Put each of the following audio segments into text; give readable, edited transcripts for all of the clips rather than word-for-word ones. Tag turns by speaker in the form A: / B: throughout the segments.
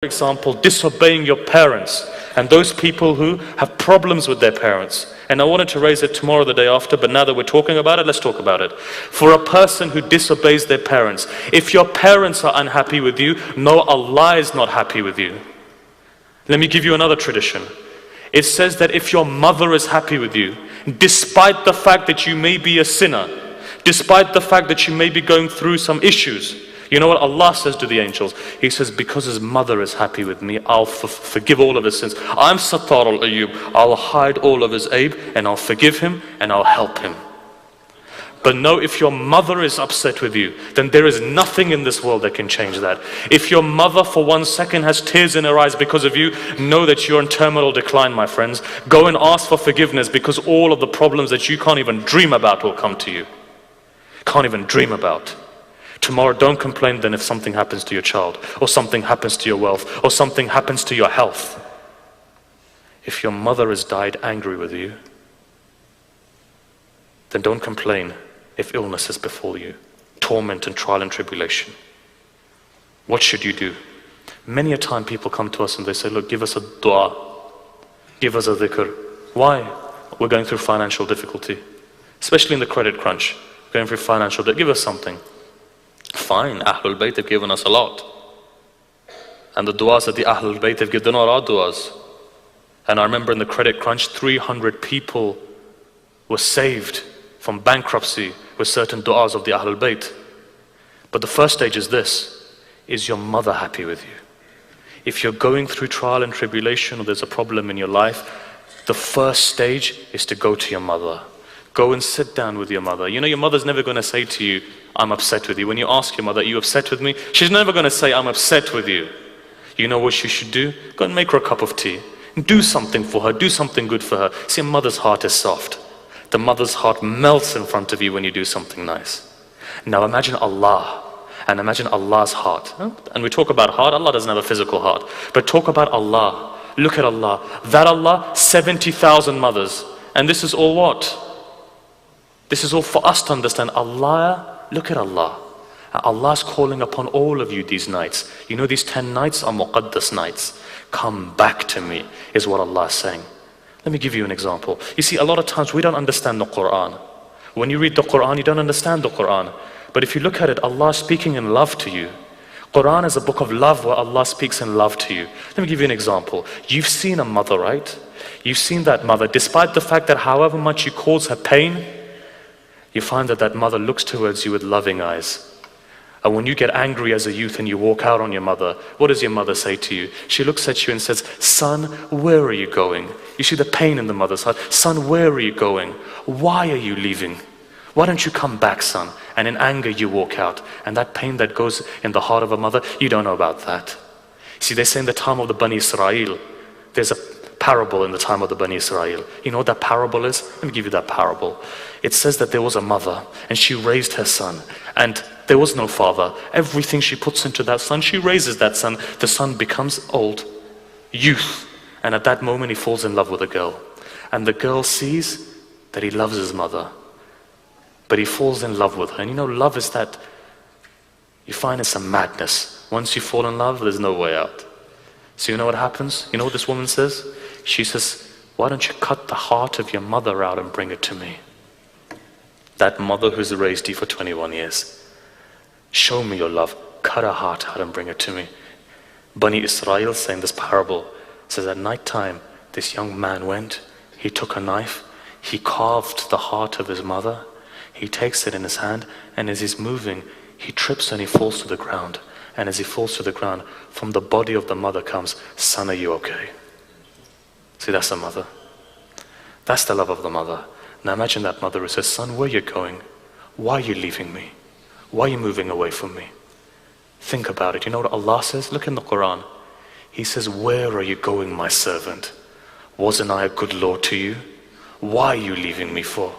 A: example, disobeying your parents, and those people who have problems with their parents. And I wanted to raise it tomorrow, the day after, but now that we're talking about it, let's talk about it. For a person who disobeys their parents, if your parents are unhappy with you, no, Allah is not happy with you. Let me give you another tradition. It says that if your mother is happy with you, despite the fact that you may be a sinner, despite the fact that you may be going through some issues, you know what Allah says to the angels? He says, because his mother is happy with me, I'll forgive all of his sins. I'm Sattar al-Ayyub. I'll hide all of his aib, and I'll forgive him, and I'll help him. But no, if your mother is upset with you, then there is nothing in this world that can change that. If your mother for 1 second has tears in her eyes because of you, know that you're in terminal decline, my friends. Go and ask for forgiveness, because all of the problems that you can't even dream about will come to you. Can't even dream about. Tomorrow, don't complain then if something happens to your child, or something happens to your wealth, or something happens to your health. If your mother has died angry with you, then don't complain if illness has befall you, torment and trial and tribulation. What should you do? Many a time people come to us and they say, look, give us a dua, give us a dhikr. Why? We're going through financial difficulty, especially in the credit crunch, going through financial debt. Give us something. Fine, Ahlul Bayt have given us a lot. And the du'as that the Ahlul Bayt have given are our du'as. And I remember in the credit crunch, 300 people were saved from bankruptcy with certain du'as of the Ahlul Bayt. But the first stage is this: is your mother happy with you? If you're going through trial and tribulation, or there's a problem in your life, the first stage is to go to your mother. Go and sit down with your mother. You know, your mother's never going to say to you, I'm upset with you. When you ask your mother, are you upset with me? She's never going to say, I'm upset with you. You know what you should do? Go and make her a cup of tea. Do something for her. Do something good for her. See, a mother's heart is soft. The mother's heart melts in front of you when you do something nice. Now imagine Allah, and imagine Allah's heart. And we talk about heart. Allah doesn't have a physical heart. But talk about Allah. Look at Allah. That Allah, 70,000 mothers. And this is all what? This is all for us to understand. Allah, look at Allah. Allah's calling upon all of you these nights. You know, these 10 nights are muqaddas nights. Come back to me, is what Allah is saying. Let me give you an example. You see, a lot of times we don't understand the Quran. When you read the Quran, you don't understand the Quran. But if you look at it, Allah is speaking in love to you. Quran is a book of love where Allah speaks in love to you. Let me give you an example. You've seen a mother, right? You've seen that mother, despite the fact that however much you cause her pain, you find that that mother looks towards you with loving eyes. And when you get angry as a youth and you walk out on your mother, what does your mother say to you? She looks at you and says, son, where are you going? You see the pain in the mother's heart. Son, where are you going? Why are you leaving? Why don't you come back, son? And in anger you walk out. And that pain that goes in the heart of a mother, you don't know about that. See, they say in the time of the Bani Israel, there's a parable in the time of the Bani Israel. You know what that parable is? Let me give you that parable. It says that there was a mother and she raised her son, and there was no father. Everything she puts into that son, she raises that son. The son becomes old, youth, and at that moment he falls in love with a girl. And the girl sees that he loves his mother, but he falls in love with her. And you know, love is that, you find it's a madness. Once you fall in love, there's no way out. So you know what happens? You know what this woman says? She says, why don't you cut the heart of your mother out and bring it to me? That mother who's raised you for 21 years. Show me your love. Cut her heart out and bring it to me. Bani Israel, saying this parable, says at night time, this young man went, he took a knife, he carved the heart of his mother, he takes it in his hand, and as he's moving, he trips and he falls to the ground. And as he falls to the ground, from the body of the mother comes, son, are you okay? See, that's the mother. That's the love of the mother. Now imagine that mother who says, son, where are you going? Why are you leaving me? Why are you moving away from me? Think about it. You know what Allah says? Look in the Quran. He says, where are you going, my servant? Wasn't I a good Lord to you? Why are you leaving me for?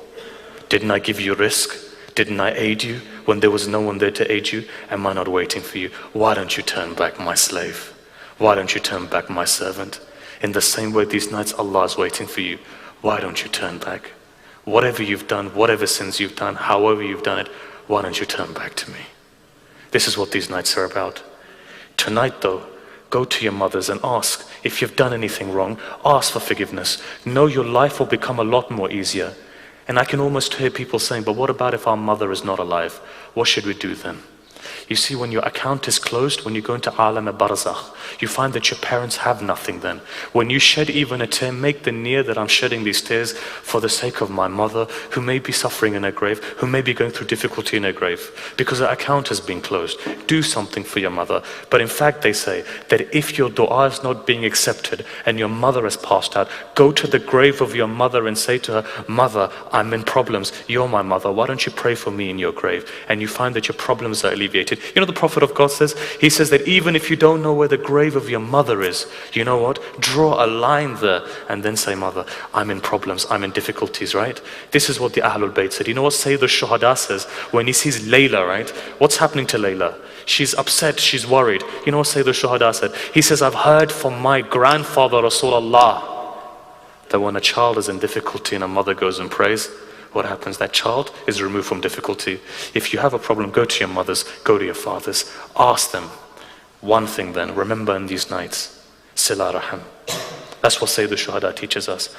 A: Didn't I give you risk? Didn't I aid you when there was no one there to aid you? Am I not waiting for you? Why don't you turn back, my slave? Why don't you turn back, my servant? In the same way these nights Allah is waiting for you. Why don't you turn back? Whatever you've done, whatever sins you've done, however you've done it, why don't you turn back to me? This is what these nights are about. Tonight though, Go to your mothers and ask if you've done anything wrong. Ask for forgiveness. Know your life will become a lot more easier. And I can almost hear people saying, but what about if our mother is not alive? What should we do then? You see, when your account is closed, when you go into alam barzakh, you find that your parents have nothing then. When you shed even a tear, make the niyyah that I'm shedding these tears for the sake of my mother, who may be suffering in her grave, who may be going through difficulty in her grave, because her account has been closed. Do something for your mother. But in fact, they say that if your dua is not being accepted and your mother has passed out, go to the grave of your mother and say to her, Mother, I'm in problems. You're my mother. Why don't you pray for me in your grave? And you find that your problems are alleviated. You know, the Prophet of God says, he says that even if you don't know where the grave of your mother is, you know what? Draw a line there and then say, Mother, I'm in problems, I'm in difficulties, right? This is what the Ahlul Bayt said. You know what Sayyid al-Shuhada says when he sees Layla, right? What's happening to Layla? She's upset, she's worried. You know what Sayyid al-Shuhada said? He says, I've heard from my grandfather Rasulullah that when a child is in difficulty and a mother goes and prays, what happens? That child is removed from difficulty. If you have a problem, go to your mothers, go to your fathers, ask them. One thing then, remember in these nights, Sila Rahim. That's what Sayyid al-Shuhada teaches us.